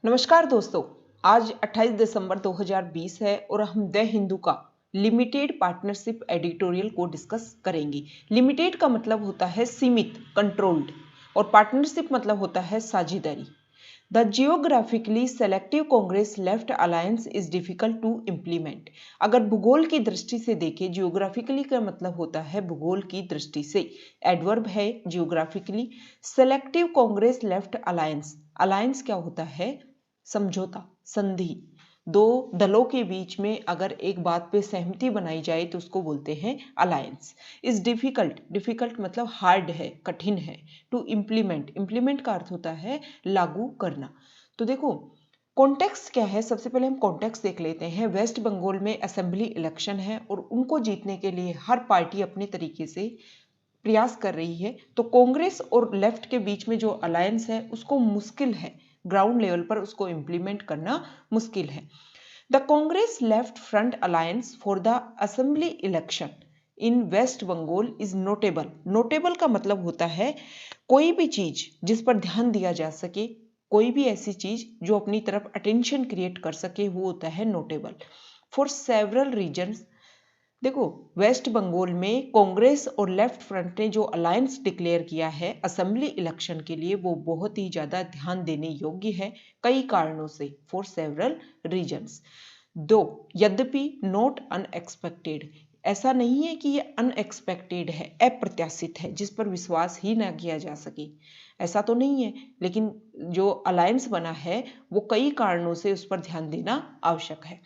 नमस्कार दोस्तों, आज 28 दिसंबर 2020 है और हम द हिंदू का लिमिटेड पार्टनरशिप एडिटोरियल को डिस्कस करेंगे। लिमिटेड का मतलब होता है सीमित, कंट्रोल्ड, और पार्टनरशिप मतलब होता है साझेदारी। The geographically selective Congress left alliance is difficult to implement. अगर भूगोल की दृष्टि से देखें, जियोग्राफिकली का मतलब होता है भूगोल की दृष्टि से, एडवर्ब है geographically. Selective Congress left alliance, alliance क्या होता है? समझौता, संधि। दो दलों के बीच में अगर एक बात पे सहमति बनाई जाए तो उसको बोलते हैं अलायंस। इज डिफिकल्ट, डिफिकल्ट मतलब हार्ड है, कठिन है। टू इम्प्लीमेंट, इम्प्लीमेंट का अर्थ होता है लागू करना। तो देखो कॉन्टेक्स्ट क्या है, सबसे पहले हम कॉन्टेक्स्ट देख लेते हैं। वेस्ट बंगाल में असेंबली इलेक्शन है और उनको जीतने के लिए हर पार्टी अपने तरीके से प्रयास कर रही है। तो कांग्रेस और लेफ्ट के बीच में जो अलायंस है उसको मुश्किल है, ग्राउंड लेवल पर उसको इंप्लीमेंट करना मुश्किल है। The Congress left front alliance for the assembly election in West Bengal is notable. Notable का मतलब होता है कोई भी चीज जिस पर ध्यान दिया जा सके, कोई भी ऐसी चीज जो अपनी तरफ अटेंशन क्रिएट कर सके, वो होता है नोटेबल। फॉर सेवरल रीजन्स, देखो वेस्ट बंगाल में कांग्रेस और लेफ्ट फ्रंट ने जो अलायंस डिक्लेयर किया है असेंबली इलेक्शन के लिए, वो बहुत ही ज्यादा ध्यान देने योग्य है कई कारणों से। फॉर सेवरल रीजन्स, दो यद्यपि नॉट अनएक्सपेक्टेड, ऐसा नहीं है कि ये अनएक्सपेक्टेड है, अप्रत्याशित है, जिस पर विश्वास ही ना किया जा सके, ऐसा तो नहीं है। लेकिन जो अलायंस बना है वो कई कारणों से उस पर ध्यान देना आवश्यक है।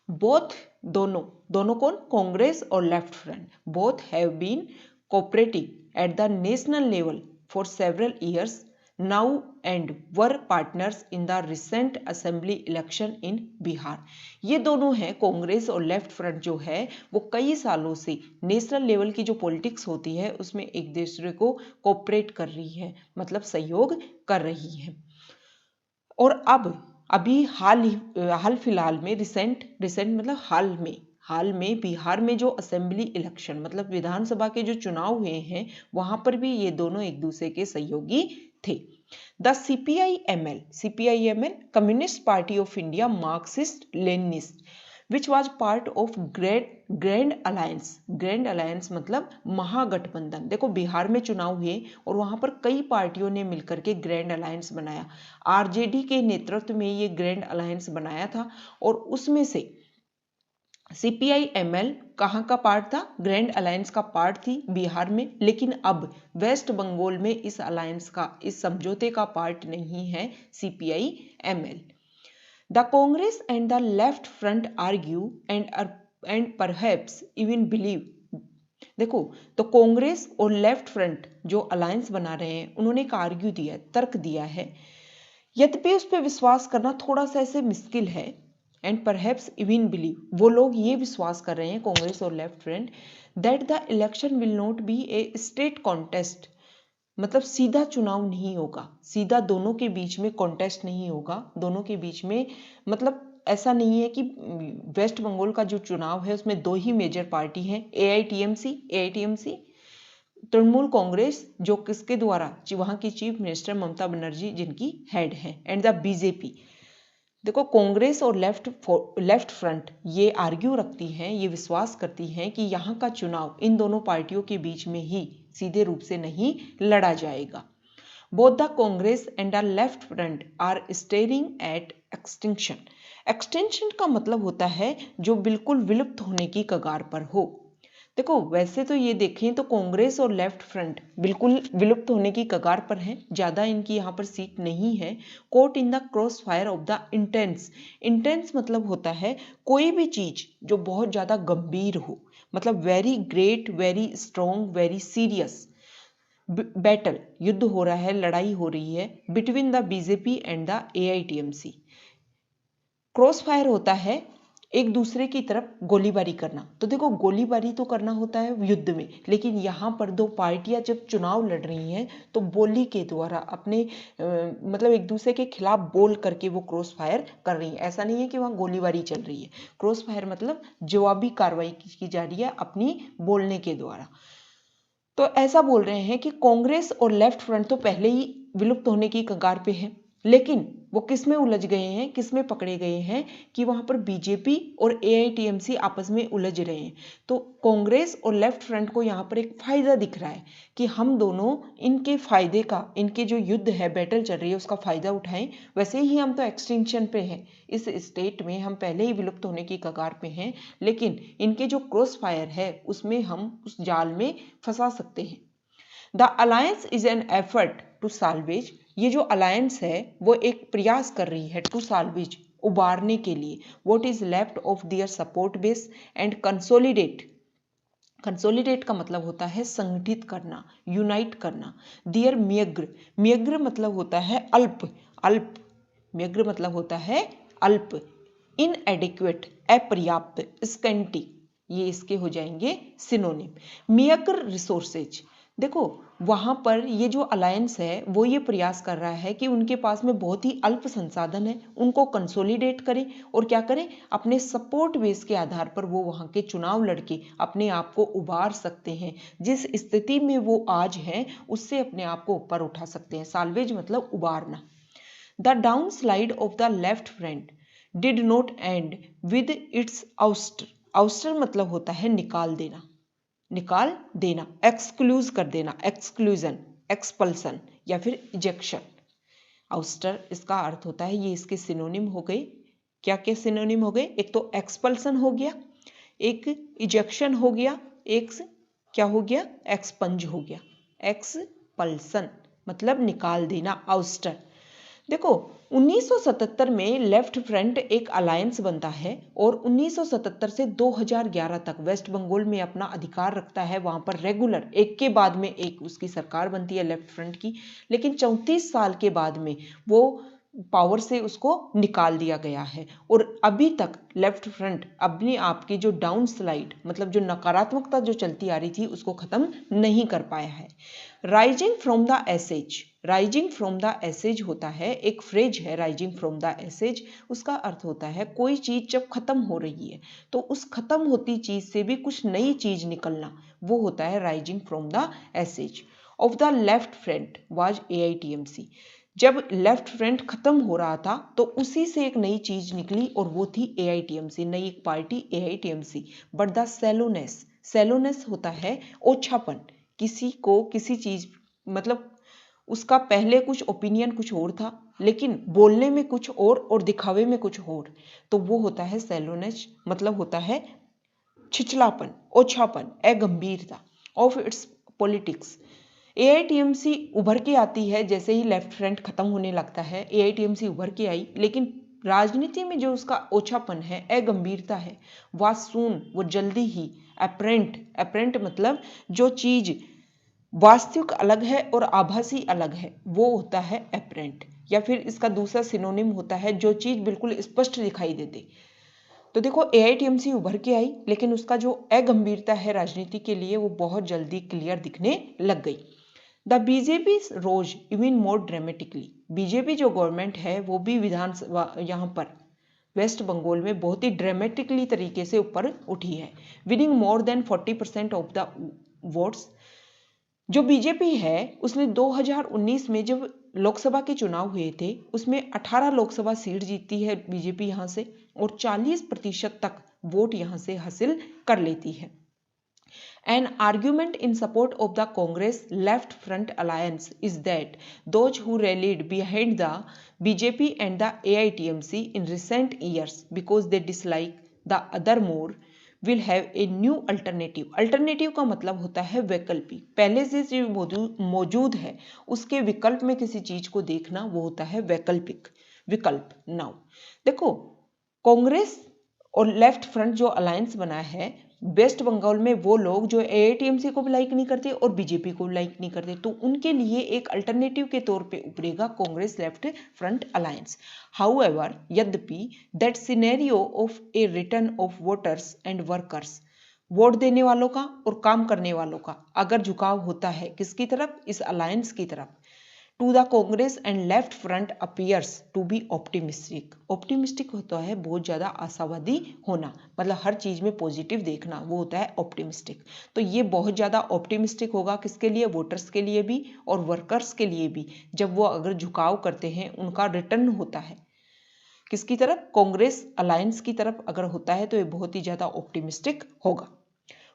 बोथ, दोनों, दोनों कौन? कांग्रेस और left front, both have been cooperating at the national level for several years now and were partners in the recent assembly election in Bihar. ये दोनों हैं, कांग्रेस और लेफ्ट फ्रंट जो है वो कई सालों से नेशनल लेवल की जो पॉलिटिक्स होती है उसमें एक दूसरे को कोऑपरेट कर रही है, मतलब सहयोग कर रही है। और अब अभी हाल फिलहाल में, रिसेंट मतलब हाल में बिहार में जो असेंबली इलेक्शन मतलब विधानसभा के जो चुनाव हुए हैं वहां पर भी ये दोनों एक दूसरे के सहयोगी थे। The CPIML communist party of India Marxist Leninist which was part of grand alliance. Grand alliance मतलब महागठबंधन। देखो बिहार में चुनाव हुए और वहां पर कई पार्टियों ने मिलकर के ग्रैंड अलायंस बनाया। आरजेडी के नेतृत्व में ये ग्रैंड अलायंस बनाया था और उसमें से सीपीआईएमएल कहाँ का पार्ट था? ग्रैंड अलायंस का पार्ट थी बिहार में। लेकिन अब वेस्ट बंगाल में इस अलायंस का, इस समझौते का पार्ट नहीं है CPIML. The Congress and the left front argue and perhaps even believe. देखो तो कांग्रेस और लेफ्ट फ्रंट जो अलायंस बना रहे हैं उन्होंने एक आर्ग्यू दिया, तर्क दिया है, यद्यपि उस पर विश्वास करना थोड़ा सा ऐसे मुश्किल है। एंड परहैप्स इवन बिलीव, वो लोग ये विश्वास कर रहे हैं कांग्रेस और left front that the election will not be A state contest, मतलब सीधा चुनाव नहीं होगा, सीधा दोनों के बीच में कॉन्टेस्ट नहीं होगा, दोनों के बीच में, मतलब ऐसा नहीं है कि वेस्ट बंगाल का जो चुनाव है उसमें दो ही मेजर पार्टी हैं, एआईटीएमसी तृणमूल कांग्रेस जो किसके द्वारा, वहां की चीफ मिनिस्टर ममता बनर्जी जिनकी हेड है, एंड द बीजेपी। देखो कांग्रेस और लेफ्ट फ्रंट ये आर्ग्यू रखती हैं, ये विश्वास करती हैं कि यहाँ का चुनाव इन दोनों पार्टियों के बीच में ही सीधे रूप से नहीं लड़ा जाएगा। Both the Congress and the left front are staring at extinction. Extension का मतलब होता है जो बिल्कुल विलुप्त होने की कगार पर हो। देखो वैसे तो ये देखें तो कांग्रेस और लेफ्ट फ्रंट बिल्कुल विलुप्त होने की कगार पर हैं, ज्यादा इनकी यहाँ पर सीट नहीं है। Caught in the crossfire of the intense. Intense मतलब होता है कोई भी चीज जो बहुत ज्यादा गंभीर हो, मतलब very great, very strong, very serious battle, युद्ध हो रहा है, लड़ाई हो रही है between the BJP and the AITMC. Cross fire होता है एक दूसरे की तरफ गोलीबारी करना। तो देखो गोलीबारी तो करना होता है युद्ध में, लेकिन यहाँ पर दो पार्टियां जब चुनाव लड़ रही हैं तो बोली के द्वारा अपने मतलब एक दूसरे के खिलाफ बोल करके वो क्रॉस फायर कर रही है। ऐसा नहीं है कि वहाँ गोलीबारी चल रही है। क्रॉस फायर मतलब जवाबी कार्रवाई की जा रही है अपनी बोलने के द्वारा। तो ऐसा बोल रहे हैं कि कांग्रेस और लेफ्ट फ्रंट तो पहले ही विलुप्त होने की कगार पे है, लेकिन वो किस में उलझ गए हैं, किस में पकड़े गए हैं कि वहां पर बीजेपी और एआईटीएमसी आपस में उलझ रहे हैं। तो कांग्रेस और लेफ्ट फ्रंट को यहाँ पर एक फायदा दिख रहा है कि हम दोनों इनके फायदे का, इनके जो युद्ध है, बैटल चल रही है, उसका फायदा उठाएं। वैसे ही हम तो एक्सटिंक्शन पे हैं, इस स्टेट में हम पहले ही विलुप्त होने की कगार पे हैं, लेकिन इनके जो क्रॉस फायर है उसमें हम उस जाल में फंसा सकते हैं। The alliance is an effort to salvage, ये जो अलायंस है वो एक प्रयास कर रही है टू साल्वेज, उबारने के लिए, what is left of their support base and consolidate. Consolidate का मतलब होता है संगठित करना, यूनाइट करना। दियर म्यग्र, म्यग्र मतलब होता है अल्प, अल्प, म्यग्र मतलब होता है अल्प। इनएडिक्वेट अपर्याप्त, स्कैंटी, ये इसके हो जाएंगे सिनोनिम। म्यग्र रिसोर्सेज, देखो वहां पर ये जो अलायंस है वो ये प्रयास कर रहा है कि उनके पास में बहुत ही अल्प संसाधन है, उनको कंसोलिडेट करें और क्या करें, अपने सपोर्ट बेस के आधार पर वो वहां के चुनाव लड़के अपने आप को उबार सकते हैं। जिस स्थिति में वो आज हैं उससे अपने आप को ऊपर उठा सकते हैं। साल्वेज मतलब उबारना। The down slide of the left front did not end with its ouster, ouster मतलब होता है निकाल देना, निकाल देना, एक्सक्लूज कर देना, एक्सक्लूजन, एक्सपल्सन या फिर इजेक्शन। आउस्टर इसका अर्थ होता है, ये इसके सिनोनिम हो गए। क्या क्या सिनोनिम हो गए, एक तो एक्सपल्सन हो गया, एक इजेक्शन हो गया, एक क्या हो गया, एक्सपंज हो गया। एक्सपल्सन मतलब निकाल देना, आउस्टर। देखो 1977 में लेफ्ट फ्रंट एक अलायंस बनता है और 1977 से 2011 तक वेस्ट बंगाल में अपना अधिकार रखता है। वहां पर रेगुलर एक के बाद में एक उसकी सरकार बनती है लेफ्ट फ्रंट की, लेकिन 34 साल के बाद में वो पावर से उसको निकाल दिया गया है और अभी तक लेफ्ट फ्रंट अपने आप की जो डाउन स्लाइड मतलब जो नकारात्मकता जो चलती आ रही थी उसको खत्म नहीं कर पाया है। Rising from the ashes, rising from the ashes होता है, एक फ्रेज है राइजिंग फ्रॉम द एसेज, उसका अर्थ होता है कोई चीज जब खत्म हो रही है तो उस खत्म होती चीज से भी कुछ नई चीज निकलना, वो होता है rising from the ashes. Of the left front was AITMC, जब लेफ्ट फ्रंट खत्म हो रहा था तो उसी से एक नई चीज निकली और वो थी एआईटीएमसी, नई एक पार्टी एआईटीएमसी। बट द सैलोनेस, सैलोनेस होता है ओछापन, किसी को किसी चीज मतलब उसका पहले कुछ ओपिनियन कुछ और था लेकिन बोलने में कुछ और दिखावे में कुछ और, तो वो होता है सैलोनेस, मतलब होता है छिछलापन, ओछापन, अगंभीरता। ऑफ इट्स पॉलिटिक्स, एआईटीएमसी उभर के आती है जैसे ही लेफ्ट फ्रंट खत्म होने लगता है, एआईटीएमसी उभर के आई, लेकिन राजनीति में जो उसका ओछापन है, अगंभीरता है, वह सून, वो जल्दी ही अप्रेंट, अप्रेंट मतलब जो चीज वास्तविक अलग है और आभासी अलग है, वो होता है अप्रेंट। या फिर इसका दूसरा सिनोनिम होता है जो चीज बिल्कुल स्पष्ट दिखाई देती। तो देखो एआईटीएमसी उभर के आई लेकिन उसका जो अगंभीरता है राजनीति के लिए वो बहुत जल्दी क्लियर दिखने लग गई। The BJP rose even more dramatically, BJP जो गवर्नमेंट है वो भी विधानसभा यहाँ पर वेस्ट बंगाल में बहुत ही ड्रामेटिकली तरीके से ऊपर उठी है, winning more than 40% of the votes. जो बीजेपी है उसने 2019 में जब लोकसभा के चुनाव हुए थे उसमें 18 लोकसभा सीट जीती है बीजेपी यहाँ से और 40% तक वोट यहाँ से हासिल कर लेती है। An argument in support of the Congress left front alliance is that those who rallied behind the BJP and the AITMC in recent years because they dislike the other more will have a new alternative. Alternative का मतलब होता है वैकल्पिक, पहले से जो मौजूद है उसके विकल्प में किसी चीज को देखना, वो होता है वैकल्पिक, विकल्प। नाउ देखो कांग्रेस और लेफ्ट फ्रंट जो अलायंस बना है वेस्ट बंगाल में, वो लोग जो एआईटीएमसी को भी लाइक नहीं करते और बीजेपी को भी लाइक नहीं करते, तो उनके लिए एक अल्टरनेटिव के तौर पे उभरेगा Congress left front alliance. However, यद्यपि that scenario of a return of voters and workers, vote देने वालों का और काम करने वालों का अगर झुकाव होता है किसकी तरफ, इस अलायंस की तरफ, to the Congress and left front appears to be optimistic. Optimistic होता है बहुत ज़्यादा आशावादी होना, मतलब हर चीज़ में पॉजिटिव देखना, वो होता है ऑप्टिमिस्टिक। तो ये बहुत ज़्यादा ऑप्टिमिस्टिक होगा किसके लिए, वोटर्स के लिए भी और वर्कर्स के लिए भी। जब वो अगर झुकाव करते हैं उनका रिटर्न होता है किसकी तरफ, कांग्रेस अलायंस की तरफ अगर होता है तो ये बहुत ही ज़्यादा ऑप्टिमिस्टिक होगा।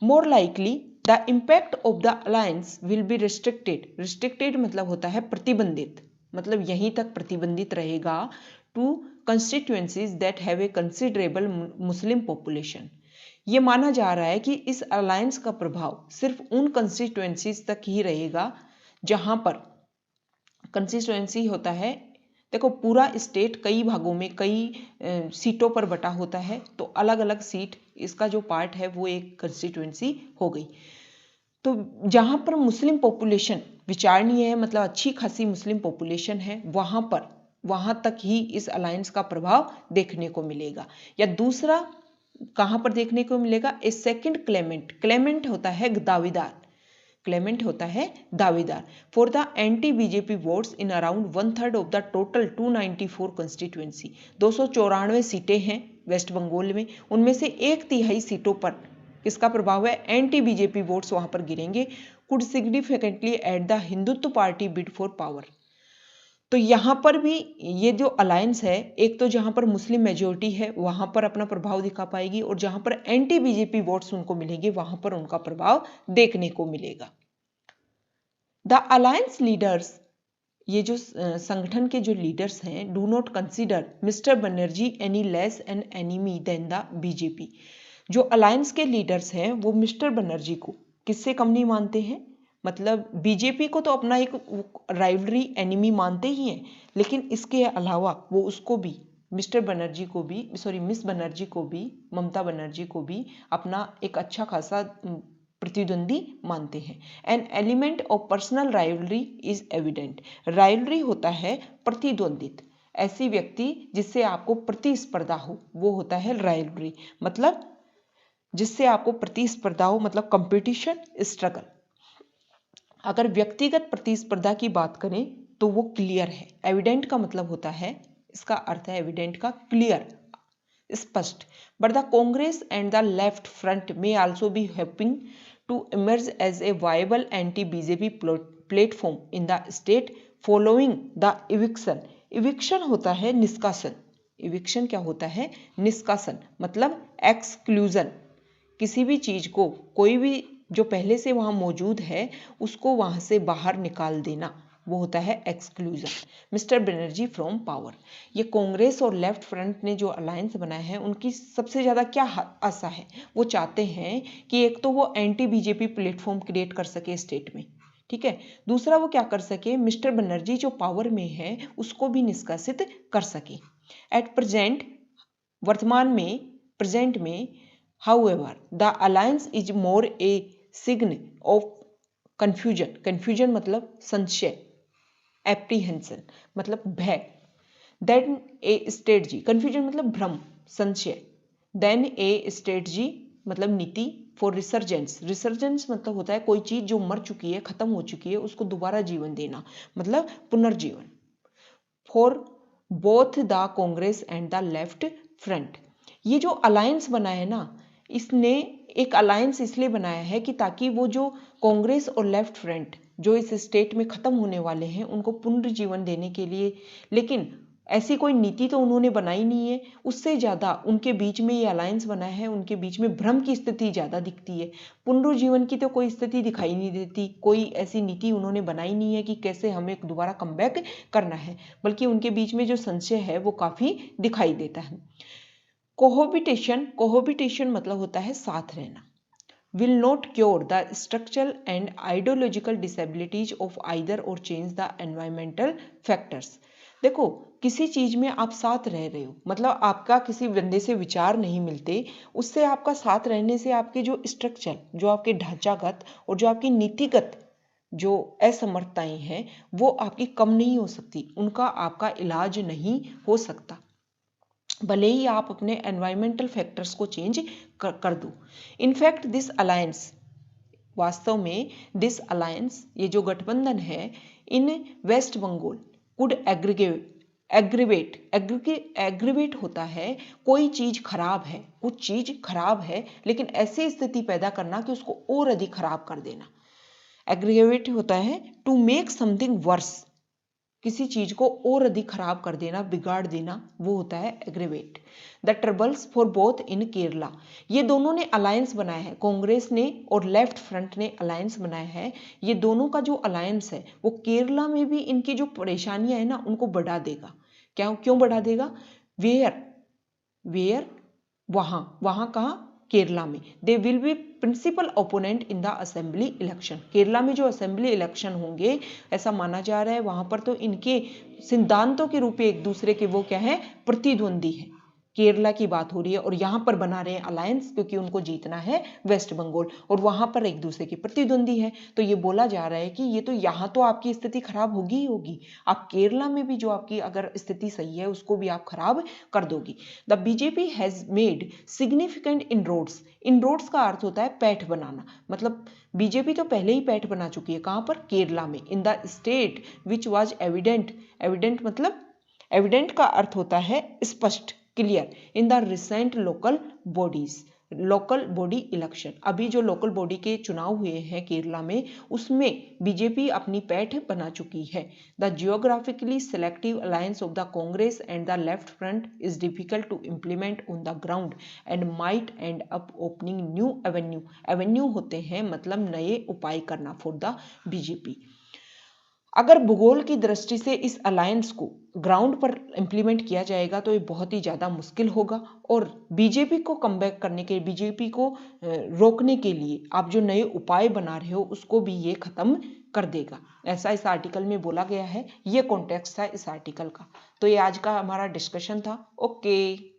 More likely the impact of the alliance will be restricted. Restricted मतलब होता है प्रतिबंधित, मतलब यहीं तक प्रतिबंधित रहेगा to constituencies that have a considerable Muslim population. ये माना जा रहा है कि इस अलायंस का प्रभाव सिर्फ उन कंस्टिट्यूएंसीज तक ही रहेगा जहां पर कंस्टिट्यूएंसी होता है, देखो पूरा स्टेट कई भागों में कई सीटों पर बटा होता है, तो अलग अलग सीट इसका जो पार्ट है वो एक कंस्टिट्यूएंसी हो गई। तो जहां पर मुस्लिम पॉपुलेशन विचारणीय है, मतलब अच्छी खासी मुस्लिम पॉपुलेशन है, वहां तक ही इस अलायंस का प्रभाव देखने को मिलेगा। या दूसरा कहां पर देखने को मिलेगा, ए सेकंड क्लेमेंट। क्लेमेंट होता है दावेदार, क्लेमेंट होता है दावेदार for the anti BJP votes in around 1/3 of the total 294 constituency. 294 सीटें हैं वेस्ट बंगाल में, उनमें से 1/3 सीटों पर किसका प्रभाव है, एंटी बीजेपी वोट्स वहां पर गिरेंगे। Could significantly at the Hindutva party bid for power. तो यहां पर भी ये जो अलायंस है, एक तो जहां पर मुस्लिम मेजोरिटी है वहां पर अपना प्रभाव दिखा पाएगी, और जहां पर एंटी बीजेपी वोट्स उनको मिलेंगे वहां पर उनका प्रभाव देखने को मिलेगा। द अलायंस लीडर्स, ये जो संगठन के जो लीडर्स हैं, do not consider mister Banerjee any less an enemy than the BJP. जो अलायंस के लीडर्स हैं वो मिस्टर बनर्जी को किससे कम नहीं मानते हैं, मतलब बीजेपी को तो अपना एक राइवलरी एनिमी मानते ही हैं, लेकिन इसके अलावा वो उसको भी, मिस्टर बनर्जी को भी, सॉरी मिस बनर्जी को भी, ममता बनर्जी को भी अपना एक अच्छा खासा प्रतिद्वंदी मानते हैं। An element of personal rivalry is evident. Rivalry होता है प्रतिद्वंदित, ऐसी व्यक्ति जिससे आपको प्रतिस्पर्धा हो वो होता है राइवलरी, मतलब जिससे आपको प्रतिस्पर्धा हो, मतलब कंपटीशन, स्ट्रगल। अगर व्यक्तिगत प्रतिस्पर्धा की बात करें तो वो क्लियर है। एविडेंट का मतलब होता है, इसका अर्थ है एविडेंट का क्लियर, स्पष्ट। But the Congress and the left front may also be helping to emerge as a viable anti BJP platform in the state following the eviction. Eviction होता है निष्कासन। इविक्शन क्या होता है, निष्कासन, मतलब एक्सक्लूजन। किसी भी चीज को, कोई भी जो पहले से वहां मौजूद है उसको वहां से बाहर निकाल देना, वो होता है exclusion. Mister Banerjee from power. ये कांग्रेस और लेफ्ट फ्रंट ने जो अलायंस बनाया है उनकी सबसे ज्यादा क्या आशा है, वो चाहते हैं कि एक तो वो एंटी बीजेपी प्लेटफॉर्म क्रिएट कर सके स्टेट में, ठीक है, दूसरा वो क्या कर सके, मिस्टर बनर्जी जो पावर में है उसको भी निष्कासित कर सके। एट प्रेजेंट, वर्तमान में, प्रेजेंट में, however the alliance is more a sign of confusion। confusion मतलब संशय, apprehension मतलब भय, then a strategy, confusion मतलब भ्रम, संशय, then a strategy मतलब नीति, for resurgence। resurgence मतलब होता है कोई चीज जो मर चुकी है, खत्म हो चुकी है, उसको दोबारा जीवन देना, मतलब पुनर्जीवन। for both the Congress and the left front. ये जो अलायंस बना है ना, इसने एक अलायंस इसलिए बनाया है कि ताकि वो जो कांग्रेस और लेफ्ट फ्रंट जो इस स्टेट में खत्म होने वाले हैं उनको पुनर्जीवन देने के लिए, लेकिन ऐसी कोई नीति तो उन्होंने बनाई नहीं है, उससे ज्यादा उनके बीच में ये अलायंस बना है, उनके बीच में भ्रम की स्थिति ज्यादा दिखती है, पुनर्जीवन की तो कोई स्थिति दिखाई नहीं देती, कोई ऐसी नीति उन्होंने बनाई नहीं है कि कैसे हमें दोबारा कमबैक करना है, बल्कि उनके बीच में जो संशय है वो काफी दिखाई देता है। कोहोबिटेशन, कोहोबिटेशन मतलब होता है साथ रहना। Will not cure the structural and ideological disabilities of either और चेंज द एनवायरमेंटल फैक्टर्स। देखो किसी चीज में आप साथ रह रहे हो, मतलब आपका किसी बंदे से विचार नहीं मिलते, उससे आपका साथ रहने से आपके जो स्ट्रक्चर, जो आपके ढांचागत और जो आपकी नीतिगत जो असमर्थताएं हैं वो आपकी कम नहीं हो सकती, उनका आपका इलाज नहीं हो सकता, भले ही आप अपने एनवायरमेंटल फैक्टर्स को चेंज कर दो। इनफैक्ट दिस अलायंस, वास्तव में दिस अलायंस, ये जो गठबंधन है, इन वेस्ट बंगाल कुड एग्रीवेट होता है कोई चीज खराब है, कुछ चीज खराब है लेकिन ऐसी स्थिति पैदा करना कि उसको और अधिक खराब कर देना। एग्रीवेट होता है टू मेक समथिंग वर्स, किसी चीज को और अधिक खराब कर देना, बिगाड़ देना, वो होता है aggravate. The troubles for both in Kerala, ये दोनों ने अलायंस बनाया है, कांग्रेस ने और लेफ्ट फ्रंट ने अलायंस बनाया है। ये दोनों का जो अलायंस है वो केरला में भी इनकी जो परेशानियां है ना उनको बढ़ा देगा। क्यों बढ़ा देगा? वेयर वहां कहा? केरला में। They will be principal opponent in the assembly election, Kerala में जो असेंबली इलेक्शन होंगे ऐसा माना जा रहा है वहां पर तो इनके सिद्धांतों के रूप में एक दूसरे के वो क्या है, प्रतिद्वंदी है। केरला की बात हो रही है और यहाँ पर बना रहे हैं अलायंस क्योंकि उनको जीतना है वेस्ट बंगाल और वहां पर एक दूसरे के प्रतिद्वंदी है। तो ये बोला जा रहा है कि ये तो यहाँ तो आपकी स्थिति खराब होगी ही होगी, आप केरला में भी जो आपकी अगर स्थिति सही है उसको भी आप खराब कर दोगी। The BJP has made significant inroads, inroads का अर्थ होता है पैठ बनाना, मतलब बीजेपी तो पहले ही पैठ बना चुकी है। कहां पर? केरला में। इन the state which was evident, evident मतलब एविडेंट का अर्थ होता है स्पष्ट, clear. In the recent local body election, अभी जो लोकल बॉडी के चुनाव हुए हैं केरला में उसमें बीजेपी अपनी पैठ बना चुकी है। The geographically selective alliance of the Congress and the left front is difficult to implement on the ground and might end up opening new avenue, avenue होते हैं मतलब नए उपाय करना फॉर द बीजेपी। अगर भूगोल की दृष्टि से इस अलायंस को ग्राउंड पर इंप्लीमेंट किया जाएगा तो ये बहुत ही ज़्यादा मुश्किल होगा और बीजेपी को कमबैक करने के, बीजेपी को रोकने के लिए आप जो नए उपाय बना रहे हो उसको भी ये खत्म कर देगा, ऐसा इस आर्टिकल में बोला गया है। ये कॉन्टेक्स्ट था इस आर्टिकल का। तो ये आज का हमारा डिस्कशन था। ओके।